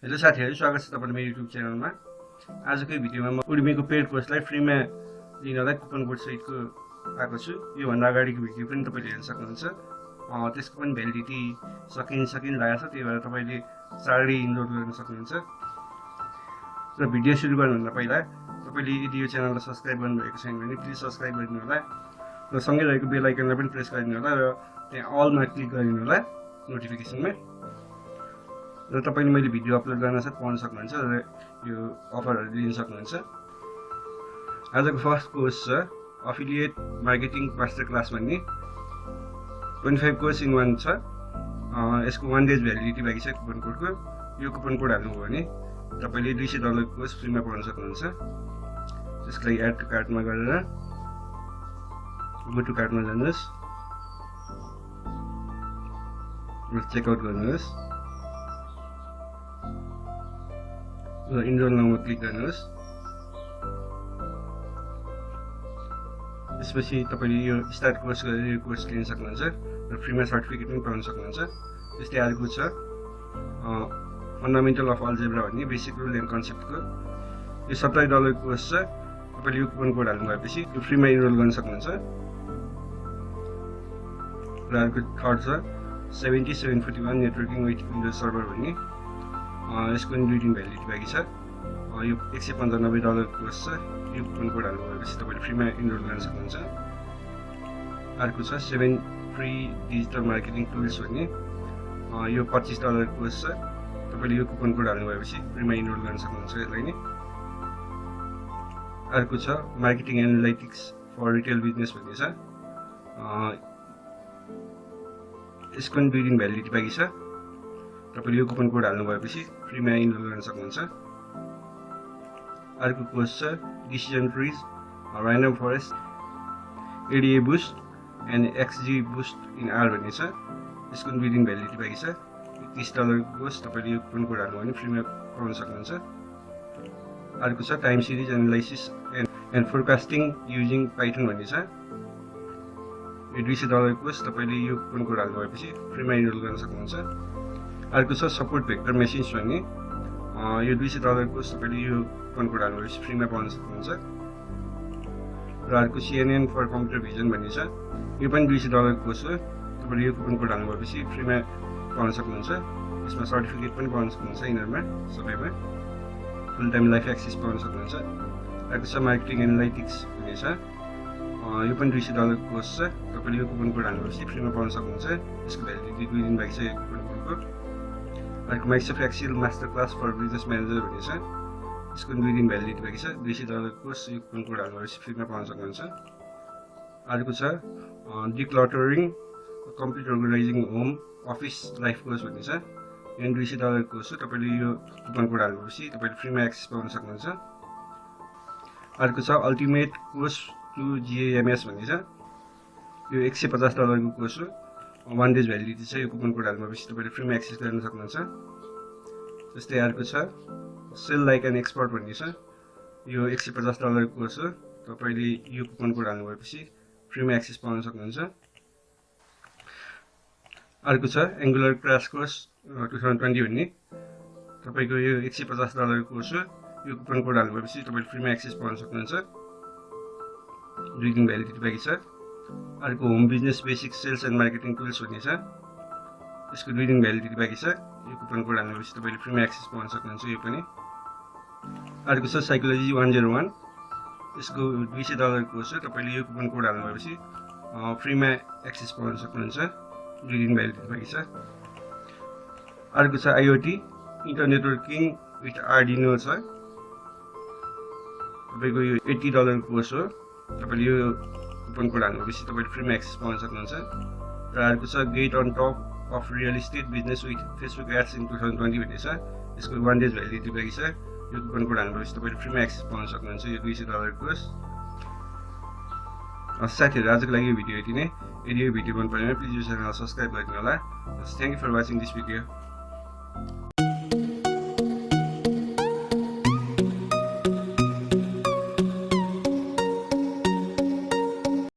Hello साथीहरु, स्वागत छ तपाईहरुको मेरो युट्युब च्यानलमा। आजको भिडियोमा म उडमीको पेड कोर्सलाई फ्रीमा लिनलाई कुपन कोड सहितको आएको छु। यो भन्दा अगाडिको भिडियो पनि तपाईले हेर्न सक्नुहुन्छ। त्यसको पनि भ्यालिडिटी सकिन लागेको छ, त्यही भएर तपाईले चाँडै इनरोल गर्न सक्नुहुन्छ। र भिडियो सुरु गर्नुभन्दा पहिला तपाईले यदि यो च्यानललाई सब्स्क्राइब गर्नुभएको छैन भने प्लिज सब्स्क्राइब गरिदिनु होला र सँगै रहेको बेल आइकनलाई पनि प्रेस गरिदिनु होला र त्यहाँ अलमा क्लिक गरिदिनु होला नोटिफिकेसनमा। र तपाईले मैले भिडियो अपलोड गर्न साथ पाउन सक्नुहुन्छ र यो अफरहरु लिन सक्नुहुन्छ। आजको फर्स्ट कोर्स छ अफिलिएट मार्केटिङ मास्टर क्लास भन्ने 25 कोर्स इन 1 छ। यसको 1 डेज भ्यालिडिटी बाँकी छ कुपन कोडको। यो कुपन कोड हाल्नुभयो भने तपाईले $200 कोर्स फ्रीमा पाउन सक्नुहुन्छ। त्यसको लागि एड टु कार्टमा गरेर गो टु कार्टमा जानुहोस् र चेकआउट गर्नुहोस् र इनरोल नाउमा क्लिक गर्नुहोस्। त्यसपछि तपाईले यो स्टार्ट कोर्स गरेर यो कोर्स लिन सक्नुहुन्छ र फ्रीमा सर्टिफिकेट पनि पाउन सक्नुहुन्छ। त्यस्तै अर्को छ फन्डामेन्टल अफ अल्जेब्रा भन्ने बेसिक रुल एन्ड कन्सेप्टको। यो $70 कोर्स छ। तपाईले यो कुपन कोड हाल्नु भएपछि यो फ्रीमा इनरोल गर्न सक्नुहुन्छ। र अर्को थर्ड छ 7741 नेटवर्किङ विथ विन्डोज सर्भर भन्ने। यसको पनि 2 दिन भ्यालिडिटी बाँकी छ। यो $195 कोर्स छ। यो कुपन कोड हाल्नु भएपछि तपाईले फ्रीमा इनरोल गर्न सक्नुहुन्छ। अर्को छ 7 फ्री डिजिटल मार्केटिङ टुल्स भन्ने। यो $25 कोर्स छ। तपाईले यो कुपन कोड हाल्नु भएपछि फ्रीमा इनरोल गर्न सक्नुहुन्छ यसलाई नै। अर्को छ marketing analytics for retail business भन्ने छ। यसको पनि 2 दिन भ्यालिडिटी बाँकी छ। तपाईले यो कुपन कोड हाल्नु भएपछि फ्रीमा इनरोल गर्न सक्नुहुन्छ। अर्को कोर्स छ decision trees random forest AdaBoost XGBoost in R भन्ने छ। यसको 2 दिन भ्यालिडिटी बाँकी छ। $30 कोर्स तपाईले यो कुपन कोड हाल्नु भने फ्रीमा पाउन सक्नुहुन्छ। अर्को छ time series analysis and forecasting using Python भन्ने छ। यो $200 कोर्स तपाईले यो कुपन कोड हाल्नु भएपछि फ्रीमा इनरोल गर्न सक्नुहुन्छ। अर्को छ सपोर्ट भेक्टर मेसिन्स भन्ने। यो $200 कोर्स तपाईले यो कुपन कोड हाल्नु भएपछि फ्रीमा पाउन सक्नुहुन्छ। र अर्को CNN फर कम्प्युटर भिजन भन्ने छ। यो पनि $200 कोर्स हो। तपाईले यो कुपन कोड हाल्नु भएपछि फ्रीमा पाउन सक्नुहुन्छ। यसमा सर्टिफिकेट पनि पाउन सक्नुहुन्छ। यिनीहरुमा सबैमा फुल टाइम लाइफ एक्सेस पाउन सक्नुहुन्छ। अर्को छ मार्केटिङ एनालाइटिक्स भन्ने छ। यो पनि $200 कोर्स छ। तपाईले यो कुपन कोड हाल्नु भएपछि फ्रीमा पाउन सक्नुहुन्छ। यसको भ्यालिडिटी 2 दिन बाँकी छ यो कुपन कोडको। अर्को Microsoft Excel masterclass for business manager भन्ने छ। यसको 2 दिन भ्यालिडिटी बाँकी छ। $200 कोर्स यो कुपन कोड हाल्नु भएपछि फ्रीमा पाउन सक्नुहुन्छ। अर्को छ decluttering complete organising home office life course भन्ने छ। यो $200 कोर्स हो। तपाईले यो कुपन कोड हाल्नु भएपछि तपाईले फ्रीमा एक्सेस पाउन सक्नुहुन्छ। अर्को छ अल्टिमेट कोर्स टु GAMS भन्ने छ। यो $150 को कोर्स हो। 1 डेज भ्यालिडिटी छ। यो कुपन कोड हाल्नु भएपछि तपाईले फ्रीमा एक्सेस गर्न सक्नुहुन्छ। त्यस्तै अर्को छ सेल लाइक एन एक्सपर्ट भन्ने छ। यो $150 कोर्स हो। तपाईले यो कुपन कोड हाल्नु भएपछि फ्रीमा एक्सेस पाउन सक्नुहुन्छ। अर्को छ एंगुलर क्राश कोर्स 2020 भन्ने। तपाईको यो $150 कोर्स हो। यो कुपन कोड हाल्नु भएपछि तपाईले फ्रीमा एक्सेस पाउन सक्नुहुन्छ। 2 दिन भ्यालिडिटी बाँकी छ। अर्को home business basic sales and marketing tools भन्ने छ। यसको 2 दिन भ्यालिडिटी बाँकी छ। यो कुपन कोड हाल्नु भएपछि तपाईले फ्रीमा एक्सेस पाउन सक्नुहुन्छ यो पनि। अर्को छ साइकोलोजी 101। यसको $200 कोर्स हो। तपाईले यो कुपन कोड हाल्नु भएपछि फ्रीमा एक्सेस पाउन सक्नुहुन्छ। 2 दिन भ्यालिडिटी बाँकी छ। अर्को छ IoT internetworking with Arduino छ। तपाईको यो $80 कोर्स हो। तपाईले यो कुपन कोड हाल्नु भएपछि तपाईले फ्रीमा एक्सेस पाउन सक्नुहुन्छ। र अर्को छ get on top of real estate business with Facebook ads in 2020 भन्ने छ। यसको 1 डेज भ्यालिडिटी बाँकी छ। यो कुपन कोड हाल्नु भएपछि तपाईले फ्रीमा एक्सेस पाउन सक्नुहुन्छ यो $200 कोर्स। साथीहरु, आजको लागि यो भिडियो यति नै। यदि यो भिडियो मन परेमा प्लिज यो च्यानललाई सब्स्क्राइब गरिदिनु होला। Thank you for watching this video.